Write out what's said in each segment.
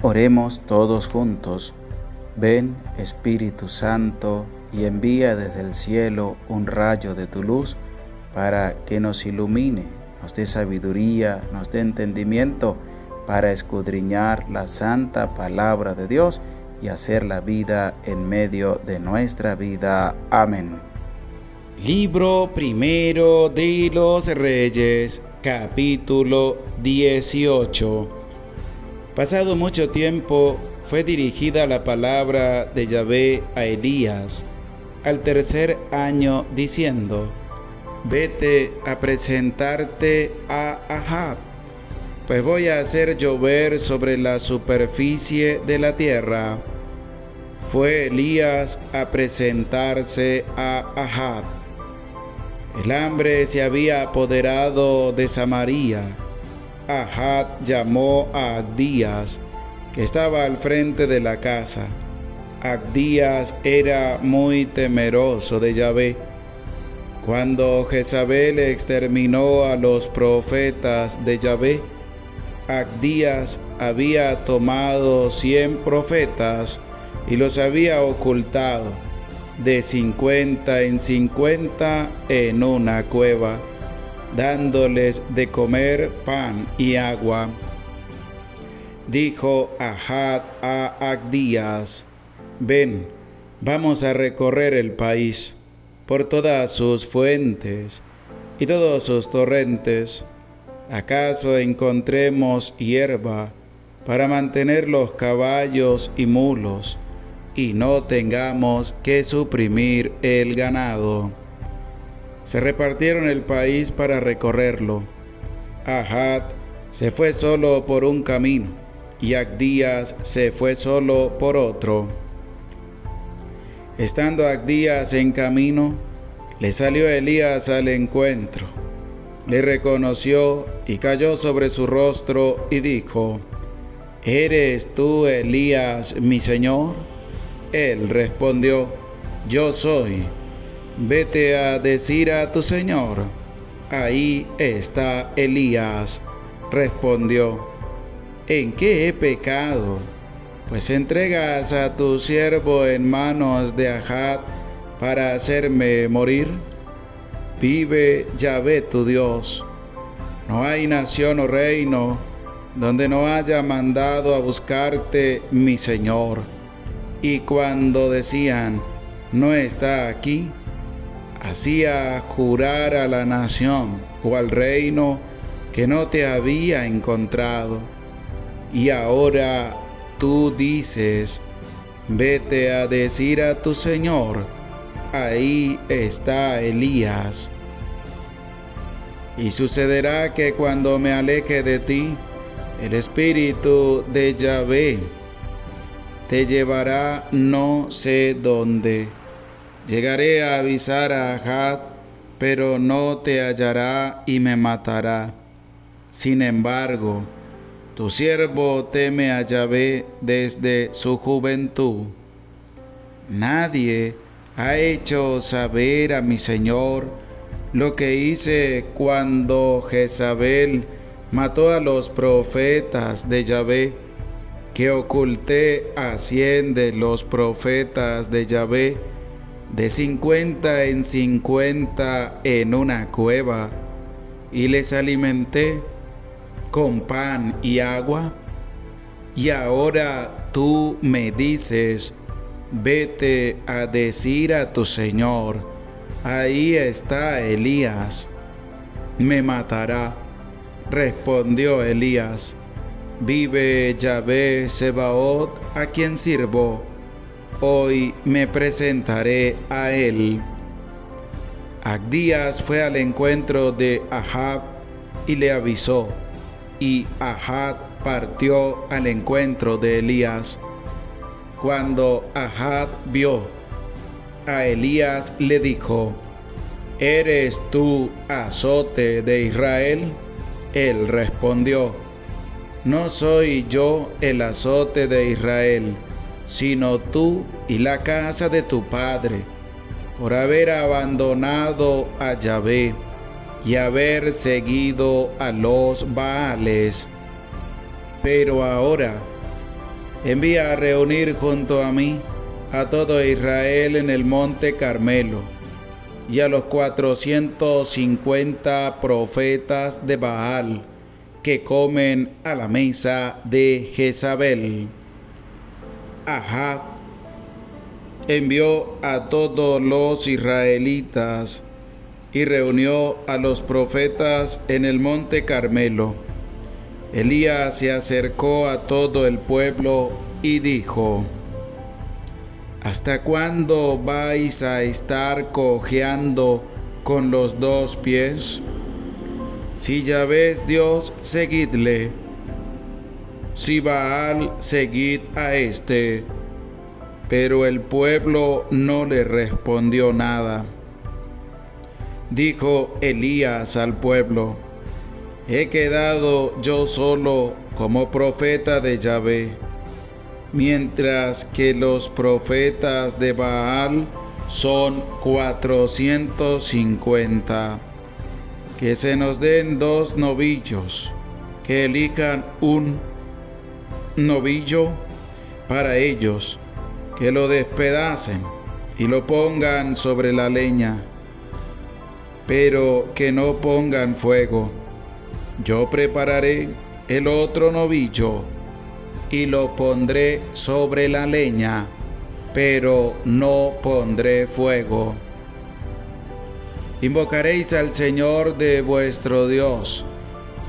Oremos todos juntos. Ven, Espíritu Santo, y envía desde el cielo un rayo de tu luz para que nos ilumine, nos dé sabiduría, nos dé entendimiento para escudriñar la santa palabra de Dios y hacer la vida en medio de nuestra vida. Amén. Libro primero de los Reyes, capítulo 18. Pasado mucho tiempo, fue dirigida la palabra de Yahvé a Elías, al tercer año, diciendo: Vete a presentarte a Ahab, pues voy a hacer llover sobre la superficie de la tierra. Fue Elías a presentarse a Ahab. El hambre se había apoderado de Samaria. Ahab llamó a Abdías, que estaba al frente de la casa. Abdías era muy temeroso de Yahvé. Cuando Jezabel exterminó a los profetas de Yahvé, Abdías había tomado 100 profetas y los había ocultado de 50 en 50 en una cueva, dándoles de comer pan y agua. Dijo Ahab a Abdías: Ven, vamos a recorrer el país por todas sus fuentes y todos sus torrentes. ¿Acaso encontremos hierba para mantener los caballos y mulos, y no tengamos que suprimir el ganado? Se repartieron el país para recorrerlo. Ahab se fue solo por un camino, y Abdías se fue solo por otro. Estando Abdías en camino, le salió Elías al encuentro. Le reconoció y cayó sobre su rostro y dijo: ¿Eres tú Elías, mi señor? Él respondió: Yo soy. Vete a decir a tu señor: Ahí está Elías. Respondió: ¿En qué he pecado? Pues entregas a tu siervo en manos de Ahab para hacerme morir. Vive Yahvé tu Dios. No hay nación o reino donde no haya mandado a buscarte mi señor. Y cuando decían: no está aquí, hacía jurar a la nación o al reino que no te había encontrado. Y ahora tú dices: vete a decir a tu señor: ahí está Elías. Y sucederá que cuando me aleje de ti, el espíritu de Yahvé te llevará no sé dónde. Llegaré a avisar a Ahab, pero no te hallará y me matará. Sin embargo, tu siervo teme a Yahvé desde su juventud. Nadie ha hecho saber a mi señor lo que hice cuando Jezabel mató a los profetas de Yahvé, que oculté a 100 de los profetas de Yahvé, de 50 en 50 en una cueva, y les alimenté con pan y agua. Y ahora tú me dices: vete a decir a tu señor: ahí está Elías. Me matará. Respondió Elías: vive Yahvé Sebaot, a quien sirvo. Hoy me presentaré a él. Abdías fue al encuentro de Ahab y le avisó, y Ahab partió al encuentro de Elías. Cuando Ahab vio a Elías, le dijo: ¿eres tú azote de Israel? Él respondió: no soy yo el azote de Israel, sino tú y la casa de tu padre, por haber abandonado a Yahvé y haber seguido a los Baales. Pero ahora envía a reunir junto a mí a todo Israel en el monte Carmelo, y a los 450 profetas de Baal que comen a la mesa de Jezabel. Ahab envió a todos los israelitas y reunió a los profetas en el monte Carmelo. Elías se acercó a todo el pueblo y dijo: ¿Hasta cuándo vais a estar cojeando con los 2 pies? Si Yahvé es Dios, seguidle. Si Baal, seguid a éste. Pero el pueblo no le respondió nada. Dijo Elías al pueblo: he quedado yo solo como profeta de Yahvé, mientras que los profetas de Baal son 450. Que se nos den 2 novillos, que elijan un novillo para ellos, que lo despedacen y lo pongan sobre la leña, pero que no pongan fuego. Yo prepararé el otro novillo y lo pondré sobre la leña, pero no pondré fuego. Invocaréis al Señor de vuestro Dios.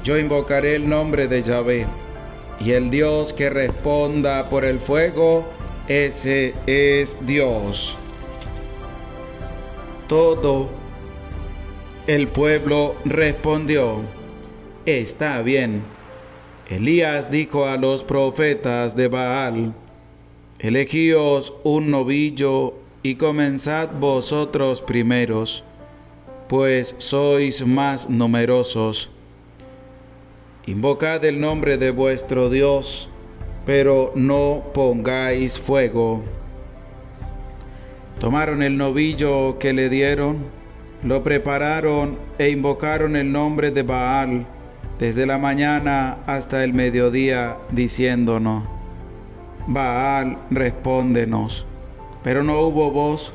Yo invocaré el nombre de Yahvé, y el Dios que responda por el fuego, ese es Dios. Todo el pueblo respondió: está bien. Elías dijo a los profetas de Baal: elegíos un novillo y comenzad vosotros primeros, pues sois más numerosos. Invocad el nombre de vuestro Dios, pero no pongáis fuego. Tomaron el novillo que le dieron, lo prepararon e invocaron el nombre de Baal desde la mañana hasta el mediodía, diciéndonos: Baal, respóndenos. Pero no hubo voz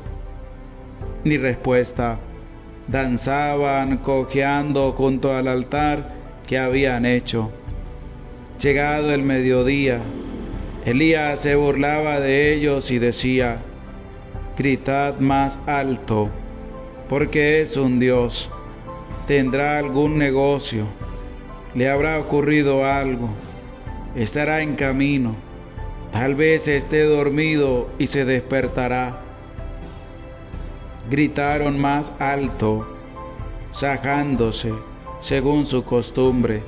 ni respuesta. Danzaban cojeando junto al altar que habían hecho. Llegado el mediodía, Elías se burlaba de ellos y decía: gritad más alto, porque es un Dios. Tendrá algún negocio, le habrá ocurrido algo, estará en camino, tal vez esté dormido y se despertará. Gritaron más alto, sajándose, según su costumbre,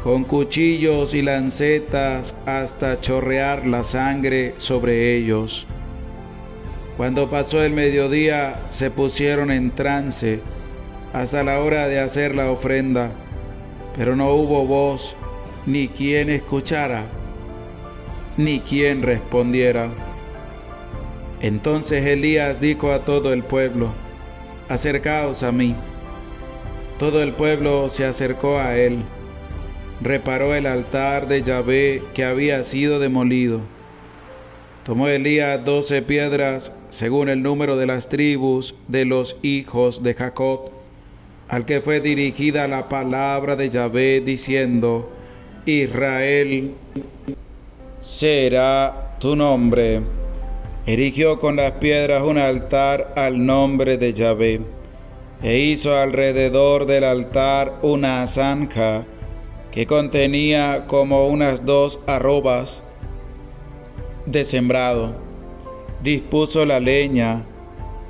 con cuchillos y lancetas hasta chorrear la sangre sobre ellos. Cuando pasó el mediodía, se pusieron en trance hasta la hora de hacer la ofrenda, pero no hubo voz, ni quien escuchara, ni quien respondiera. Entonces Elías dijo a todo el pueblo: acercaos a mí. Todo el pueblo se acercó a él. Reparó el altar de Yahvé que había sido demolido. Tomó Elías 12 piedras, según el número de las tribus de los hijos de Jacob, al que fue dirigida la palabra de Yahvé, diciendo: Israel será tu nombre. Erigió con las piedras un altar al nombre de Yahvé, e hizo alrededor del altar una zanja que contenía como unas 2 arrobas de sembrado. Dispuso la leña,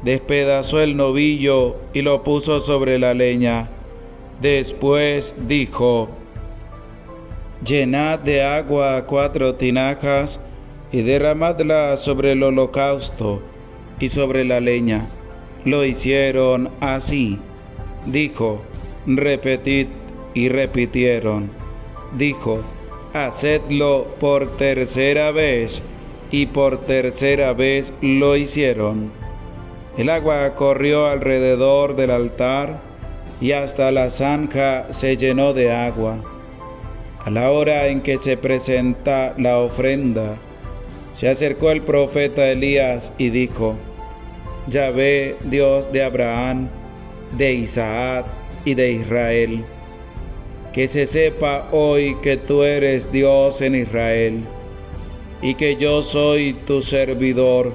despedazó el novillo y lo puso sobre la leña. Después dijo: llenad de agua 4 tinajas y derramadla sobre el holocausto y sobre la leña. Lo hicieron así. Dijo: repetid, y repitieron. Dijo: hacedlo por tercera vez, y por tercera vez lo hicieron. El agua corrió alrededor del altar, y hasta la zanja se llenó de agua. A la hora en que se presenta la ofrenda, Se acercó el profeta Elías y dijo: Yahvé, Dios de Abraham, de Isaac y de Israel, que se sepa hoy que tú eres Dios en Israel, y que yo soy tu servidor,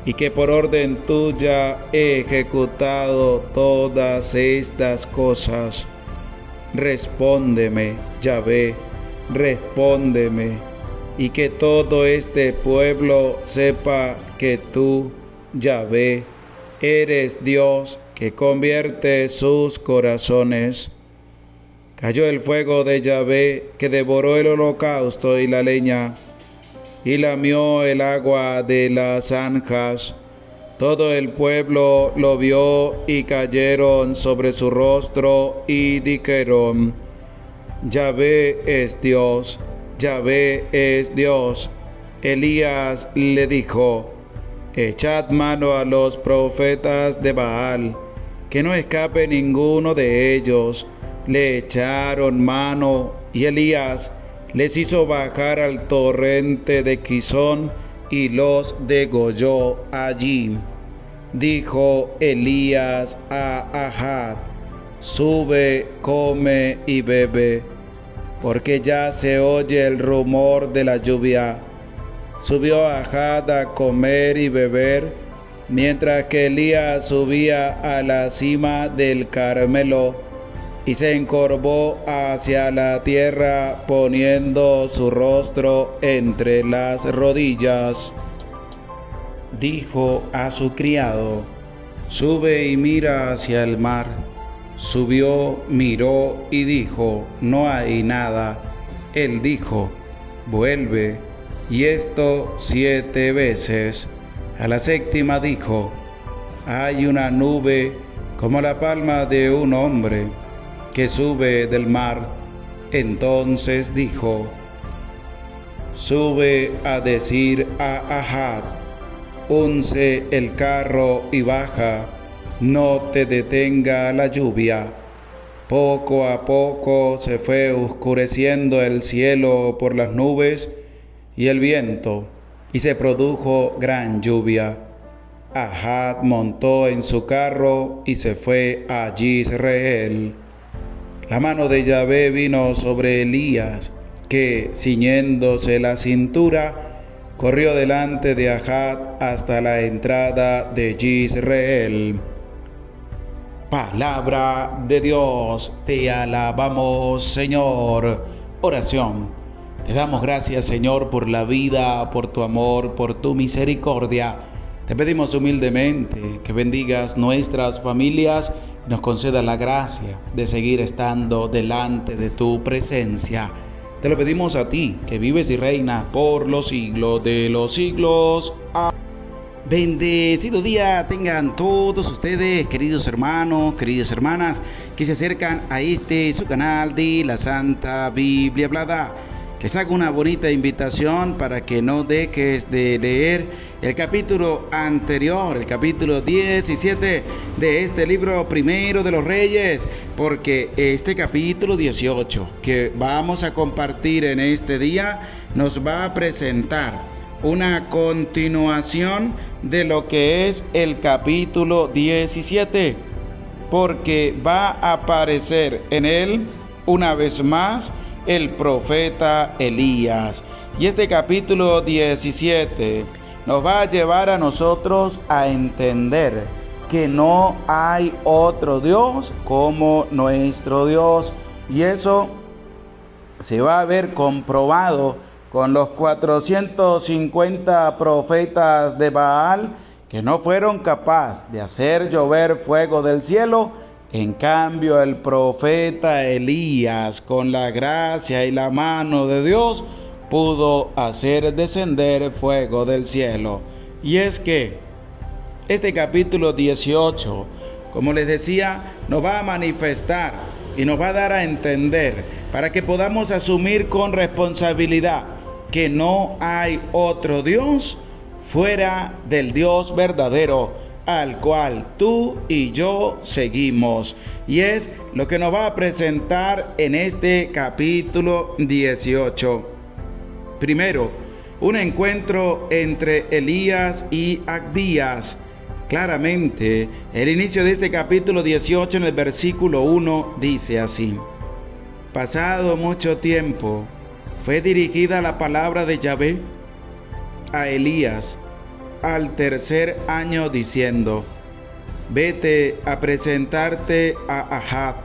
y que por orden tuya he ejecutado todas estas cosas. Respóndeme, Yahvé, respóndeme, y que todo este pueblo sepa que tú, Yahvé, eres Dios que convierte sus corazones. Cayó el fuego de Yahvé que devoró el holocausto y la leña, y lamió el agua de las zanjas. Todo el pueblo lo vio y cayeron sobre su rostro y dijeron: Yahvé es Dios, Yahvé es Dios. Elías le dijo: Echad mano a los profetas de Baal, que no escape ninguno de ellos. Le echaron mano, y Elías les hizo bajar al torrente de Quizón y los degolló allí. Dijo Elías a Ahab: Sube, come y bebe, porque ya se oye el rumor de la lluvia. Subió Ahab a comer y beber, mientras que Elías subía a la cima del Carmelo, y se encorvó hacia la tierra, poniendo su rostro entre las rodillas. Dijo a su criado: Sube y mira hacia el mar. Subió, miró y dijo: No hay nada. Él dijo: Vuelve, y esto 7 veces. A la 7ª dijo: Hay una nube como la palma de un hombre que sube del mar. Entonces dijo: Sube a decir a Ahab: Unce el carro y baja, no te detenga la lluvia. Poco a poco se fue oscureciendo el cielo por las nubes y el viento, y se produjo gran lluvia. Ahab montó en su carro y se fue a Jezreel. La mano de Yahvé vino sobre Elías, que, ciñéndose la cintura, corrió delante de Ahab hasta la entrada de Jezreel. Palabra de Dios, te alabamos, Señor. Oración. Te damos gracias, Señor, por la vida, por tu amor, por tu misericordia. Te pedimos humildemente que bendigas nuestras familias y nos concedas la gracia de seguir estando delante de tu presencia. Te lo pedimos a ti, que vives y reinas por los siglos de los siglos. Amén. Bendecido día tengan todos ustedes, queridos hermanos, queridas hermanas, que se acercan a su canal de la Santa Biblia Hablada. Les hago una bonita invitación para que no dejes de leer el capítulo anterior, el capítulo 17 de este libro primero de los Reyes, porque este capítulo 18 que vamos a compartir en este día nos va a presentar una continuación de lo que es el capítulo 17, porque va a aparecer en él una vez más el profeta Elías. Y este capítulo 17 nos va a llevar a nosotros a entender que no hay otro Dios como nuestro Dios. Y eso se va a ver comprobado con los 450 profetas de Baal que no fueron capaces de hacer llover fuego del cielo. En cambio, el profeta Elías, con la gracia y la mano de Dios, pudo hacer descender fuego del cielo. Y es que este capítulo 18, como les decía, nos va a manifestar y nos va a dar a entender para que podamos asumir con responsabilidad que no hay otro Dios fuera del Dios verdadero, al cual tú y yo seguimos. Y es lo que nos va a presentar en este capítulo 18. Primero, un encuentro entre Elías y Abdías. Claramente, el inicio de este capítulo 18 en el versículo 1 dice así: Pasado mucho tiempo, fue dirigida la palabra de Yahvé a Elías al tercer año diciendo: Vete a presentarte a Ahab,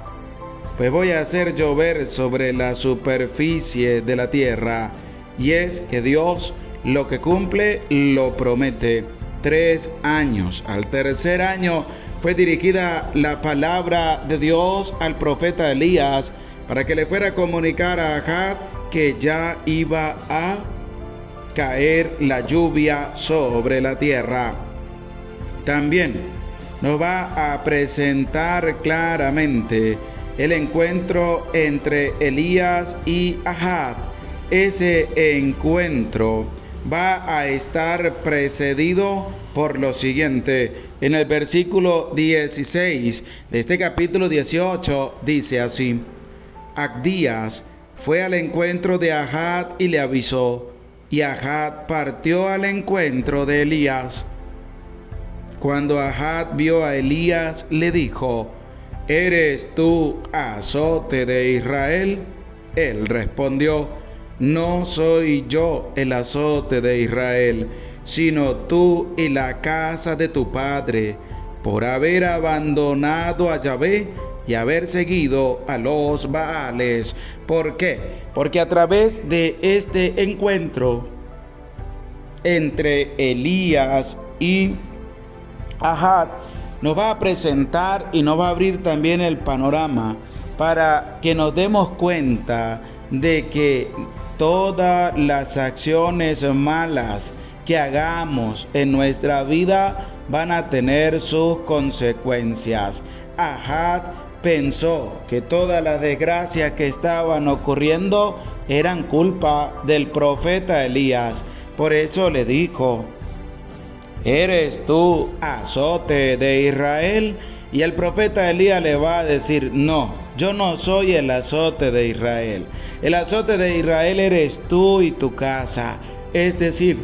pues voy a hacer llover sobre la superficie de la tierra. Y es que Dios lo que cumple lo promete. 3 años. Al tercer año fue dirigida la palabra de Dios al profeta Elías para que le fuera a comunicar a Ahab que ya iba a caer la lluvia sobre la tierra. También nos va a presentar claramente el encuentro entre Elías y Ahab. Ese encuentro va a estar precedido por lo siguiente. En el versículo 16 de este capítulo 18 dice así: Abdías fue al encuentro de Ahab y le avisó, y Ahab partió al encuentro de Elías. Cuando Ahab vio a Elías, le dijo: ¿Eres tú azote de Israel? Él respondió: No soy yo el azote de Israel, sino tú y la casa de tu padre, por haber abandonado a Yahvé y haber seguido a los Baales. ¿Por qué? Porque a través de este encuentro entre Elías y Ahab nos va a presentar y nos va a abrir también el panorama para que nos demos cuenta de que todas las acciones malas que hagamos en nuestra vida van a tener sus consecuencias. Ahab pensó que todas las desgracias que estaban ocurriendo eran culpa del profeta Elías. Por eso le dijo: ¿Eres tú azote de Israel? Y el profeta Elías le va a decir: no, yo no soy el azote de Israel. El azote de Israel eres tú y tu casa. Es decir,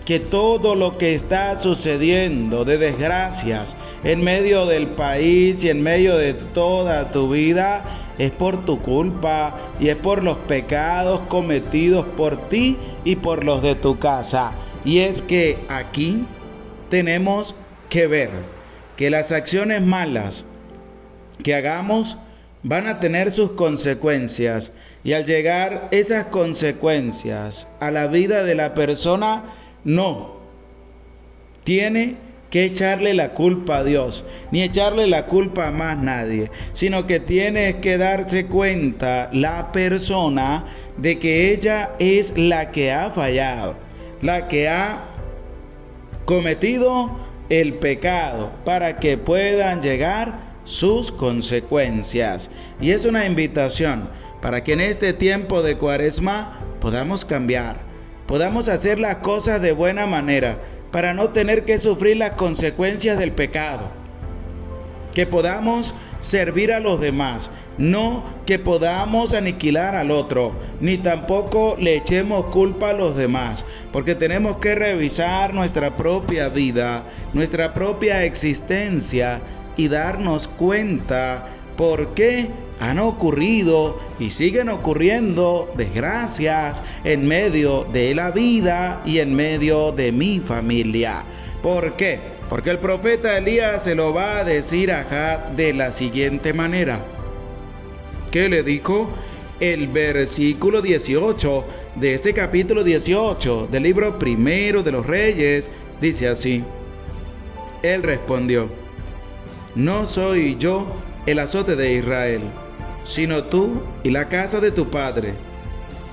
que todo lo que está sucediendo de desgracias en medio del país y en medio de toda tu vida es por tu culpa y es por los pecados cometidos por ti y por los de tu casa. Y es que aquí tenemos que ver que las acciones malas que hagamos van a tener sus consecuencias, y al llegar esas consecuencias a la vida de la persona, no tiene que echarle la culpa a Dios, ni echarle la culpa a más nadie, sino que tiene que darse cuenta la persona de que ella es la que ha fallado, la que ha cometido el pecado, para que puedan llegar sus consecuencias. Y es una invitación para que en este tiempo de Cuaresma podamos cambiar, podamos hacer las cosas de buena manera, para no tener que sufrir las consecuencias del pecado. Que podamos servir a los demás, no que podamos aniquilar al otro, ni tampoco le echemos culpa a los demás, porque tenemos que revisar nuestra propia vida, nuestra propia existencia, y darnos cuenta por qué han ocurrido y siguen ocurriendo desgracias en medio de la vida y en medio de mi familia. ¿Por qué? Porque el profeta Elías se lo va a decir a Ahab de la siguiente manera. ¿Qué le dijo? El versículo 18 de este capítulo 18 del libro primero de los Reyes dice así: Él respondió: No soy yo el azote de Israel, sino tú y la casa de tu padre,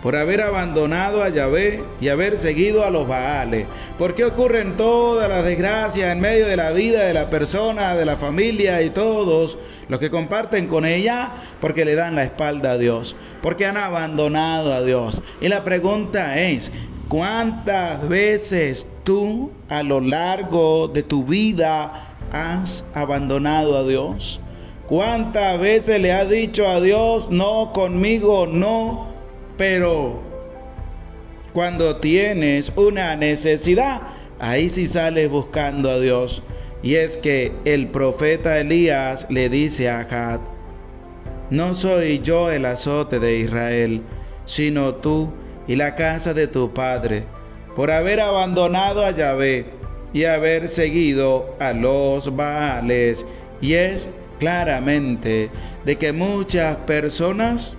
por haber abandonado a Yahvé y haber seguido a los Baales. ¿Por qué ocurren todas las desgracias en medio de la vida de la persona, de la familia y todos los que comparten con ella? Porque le dan la espalda a Dios, porque han abandonado a Dios. Y la pregunta es: ¿cuántas veces tú a lo largo de tu vida has abandonado a Dios? ¿Cuántas veces le has dicho a Dios: no, conmigo no? Pero cuando tienes una necesidad, ahí sí sales buscando a Dios. Y es que el profeta Elías le dice a Ahab: no soy yo el azote de Israel, sino tú y la casa de tu padre, por haber abandonado a Yahvé y haber seguido a los Baales. Y es claramente de que muchas personas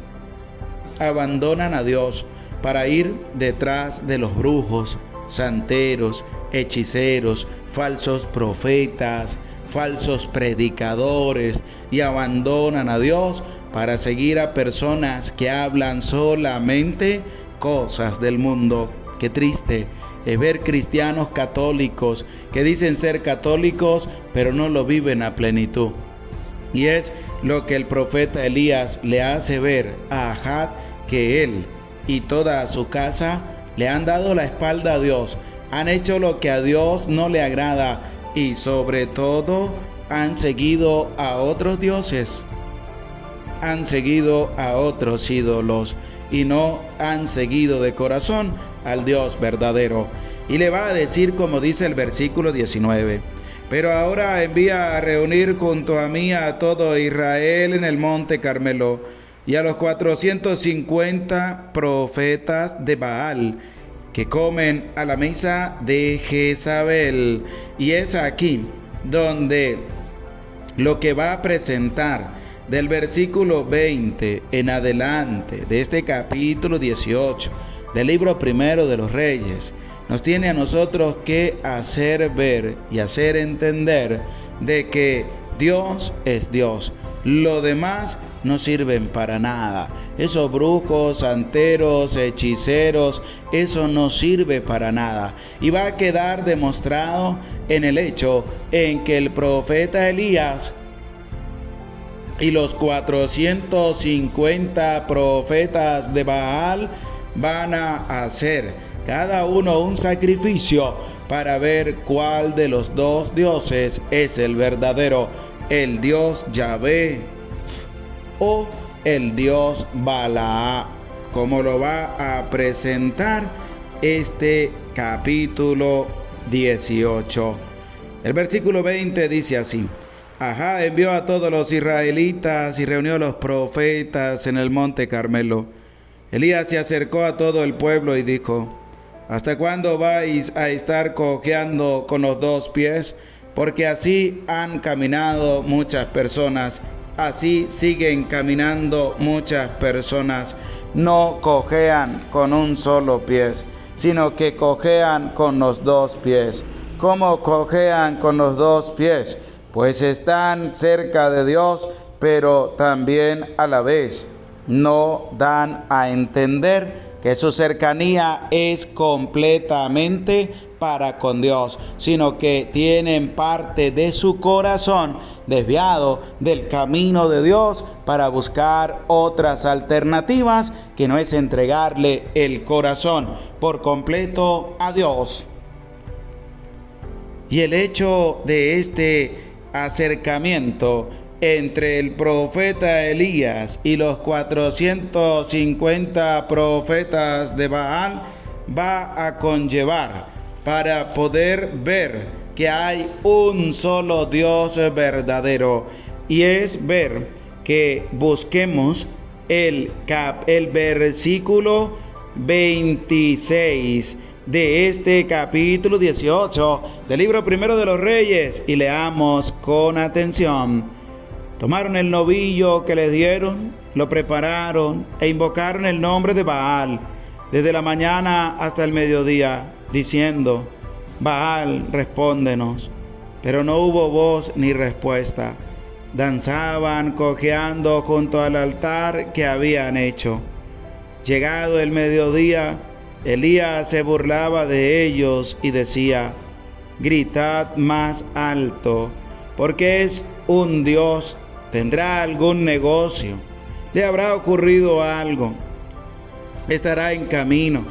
abandonan a Dios para ir detrás de los brujos, santeros, hechiceros, falsos profetas, falsos predicadores, y abandonan a Dios para seguir a personas que hablan solamente cosas del mundo. Qué triste es ver cristianos católicos que dicen ser católicos, pero no lo viven a plenitud. Y es lo que el profeta Elías le hace ver a Ahab, que él y toda su casa le han dado la espalda a Dios, han hecho lo que a Dios no le agrada y sobre todo han seguido a otros dioses, han seguido a otros ídolos y no han seguido de corazón al Dios verdadero. Y le va a decir, como dice el versículo 19: pero ahora envía a reunir junto a mí a todo Israel en el monte Carmelo, y a los 450 profetas de Baal, que comen a la mesa de Jezabel. Y es aquí donde lo que va a presentar del versículo 20 en adelante de este capítulo 18 del libro primero de los Reyes, nos tiene a nosotros que hacer ver y hacer entender de que Dios es Dios. Lo demás no sirven para nada. Esos brujos, santeros, hechiceros, eso no sirve para nada. Y va a quedar demostrado en el hecho en que el profeta Elías y los 450 profetas de Baal van a hacer cada uno un sacrificio para ver cuál de los dos dioses es el verdadero, el Dios Yahvé o el Dios Balaá, como lo va a presentar este capítulo 18. El versículo 20 dice así: Ahab envió a todos los israelitas y reunió a los profetas en el monte Carmelo. Elías se acercó a todo el pueblo y dijo: ¿hasta cuándo vais a estar cojeando con los dos pies? Porque así han caminado muchas personas, así siguen caminando muchas personas. No cojean con un solo pie, sino que cojean con los dos pies. ¿Cómo cojean con los dos pies? Pues están cerca de Dios, pero también a la vez no dan a entender que su cercanía es completamente para con Dios, sino que tienen parte de su corazón desviado del camino de Dios para buscar otras alternativas, que no es entregarle el corazón por completo a Dios. Y el hecho de este acercamiento entre el profeta Elías y los 450 profetas de Baal va a conllevar para poder ver que hay un solo Dios verdadero, y es ver que busquemos el versículo 26 de este capítulo 18 del libro primero de los Reyes y leamos con atención. Tomaron el novillo que les dieron, lo prepararon e invocaron el nombre de Baal desde la mañana hasta el mediodía, diciendo: Baal, respóndenos. Pero no hubo voz ni respuesta. Danzaban cojeando junto al altar que habían hecho. Llegado el mediodía, Elías se burlaba de ellos y decía: gritad más alto, porque es un Dios. ¿Tendrá algún negocio? ¿Le habrá ocurrido algo? Estará en camino.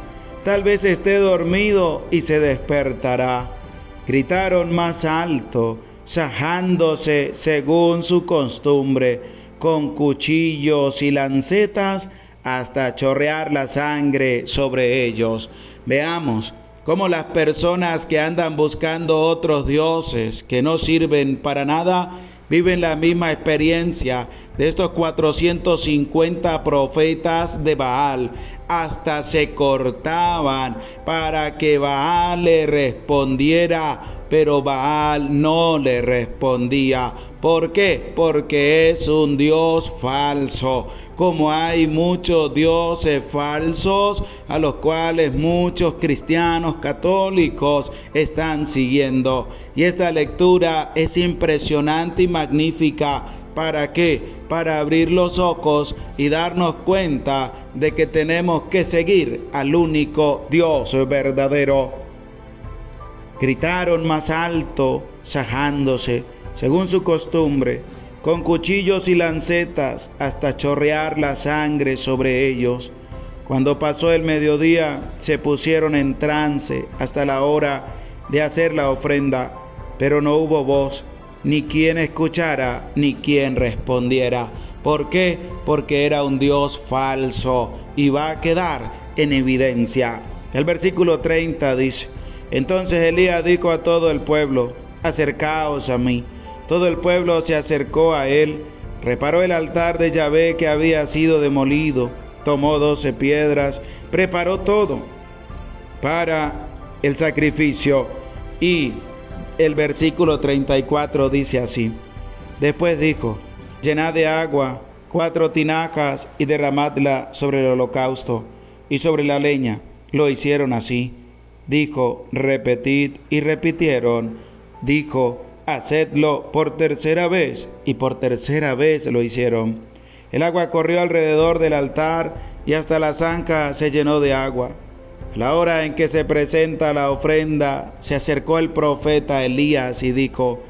Tal vez esté dormido y se despertará. Gritaron más alto, sajándose según su costumbre, con cuchillos y lancetas hasta chorrear la sangre sobre ellos. Veamos cómo las personas que andan buscando otros dioses que no sirven para nada viven la misma experiencia de estos 450 profetas de Baal. Hasta se cortaban para que Baal le respondiera, pero Baal no le respondía. ¿Por qué? Porque es un Dios falso. Como hay muchos dioses falsos a los cuales muchos cristianos católicos están siguiendo. Y esta lectura es impresionante y magnífica. ¿Para qué? Para abrir los ojos y darnos cuenta de que tenemos que seguir al único Dios verdadero. Gritaron más alto, sajándose, según su costumbre, con cuchillos y lancetas hasta chorrear la sangre sobre ellos. Cuando pasó el mediodía, se pusieron en trance hasta la hora de hacer la ofrenda, pero no hubo voz, ni quien escuchara, ni quien respondiera. ¿Por qué? Porque era un Dios falso y va a quedar en evidencia. El versículo 30 dice: entonces Elías dijo a todo el pueblo: acercaos a mí. Todo el pueblo se acercó a él, reparó el altar de Yahvé que había sido demolido, tomó 12 piedras, preparó todo para el sacrificio. Y el versículo 34 dice así: después dijo: llenad de agua 4 tinajas y derramadla sobre el holocausto y sobre la leña. Lo hicieron así. Dijo: repetid, y repitieron. Dijo: hacedlo por tercera vez, y por tercera vez lo hicieron. El agua corrió alrededor del altar y hasta la zanja se llenó de agua. A la hora en que se presenta la ofrenda, se acercó el profeta Elías y dijo: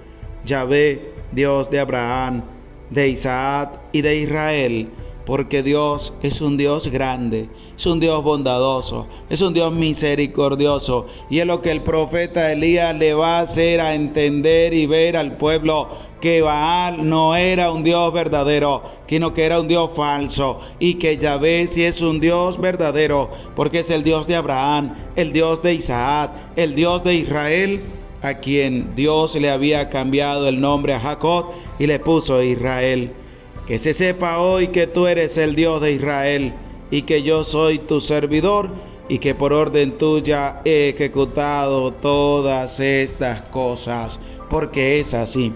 Yahvé, Dios de Abraham, de Isaac y de Israel, porque Dios es un Dios grande, es un Dios bondadoso, es un Dios misericordioso, y es lo que el profeta Elías le va a hacer a entender y ver al pueblo, que Baal no era un Dios verdadero, sino que era un Dios falso, y que Yahvé sí es un Dios verdadero, porque es el Dios de Abraham, el Dios de Isaac, el Dios de Israel, a quien Dios le había cambiado el nombre a Jacob y le puso Israel. Que se sepa hoy que tú eres el Dios de Israel y que yo soy tu servidor y que por orden tuya he ejecutado todas estas cosas, porque es así.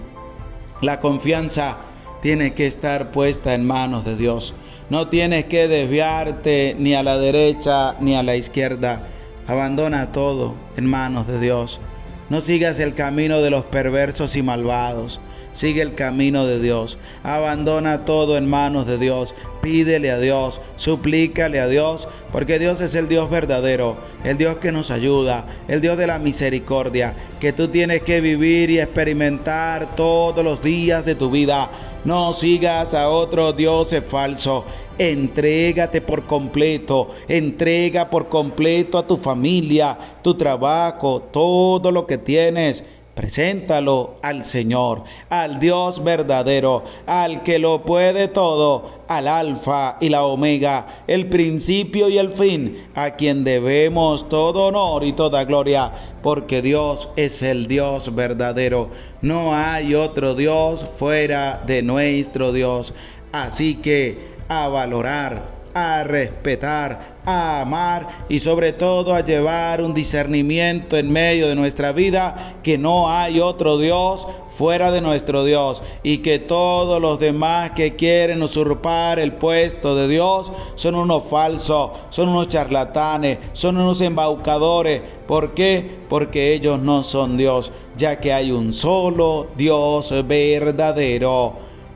La confianza tiene que estar puesta en manos de Dios. No tienes que desviarte ni a la derecha ni a la izquierda. Abandona todo en manos de Dios. No sigas el camino de los perversos y malvados. Sigue el camino de Dios. Abandona todo en manos de Dios. Pídele a Dios, suplícale a Dios, porque Dios es el Dios verdadero, el Dios que nos ayuda, el Dios de la misericordia, que tú tienes que vivir y experimentar todos los días de tu vida. No sigas a otro Dios falso. Entrégate por completo, entrega por completo a tu familia, tu trabajo, todo lo que tienes. Preséntalo al Señor, al Dios verdadero, al que lo puede todo, al Alfa y la Omega, el principio y el fin, a quien debemos todo honor y toda gloria, porque Dios es el Dios verdadero. No hay otro Dios fuera de nuestro Dios. Así que a valorar, a respetar, a amar y sobre todo a llevar un discernimiento en medio de nuestra vida, que no hay otro Dios fuera de nuestro Dios, y que todos los demás que quieren usurpar el puesto de Dios son unos falsos, son unos charlatanes, son unos embaucadores. ¿Por qué? Porque ellos no son Dios, ya que hay un solo Dios verdadero.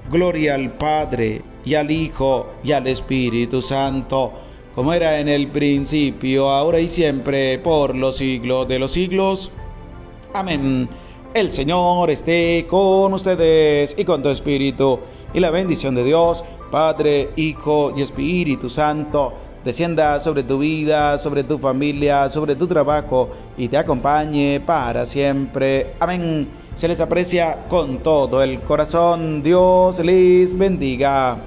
Gloria al Padre, y al Hijo, y al Espíritu Santo, como era en el principio, ahora y siempre, por los siglos de los siglos. Amén. El Señor esté con ustedes y con tu espíritu, y la bendición de Dios, Padre, Hijo y Espíritu Santo, descienda sobre tu vida, sobre tu familia, sobre tu trabajo, y te acompañe para siempre. Amén. Se les aprecia con todo el corazón. Dios les bendiga.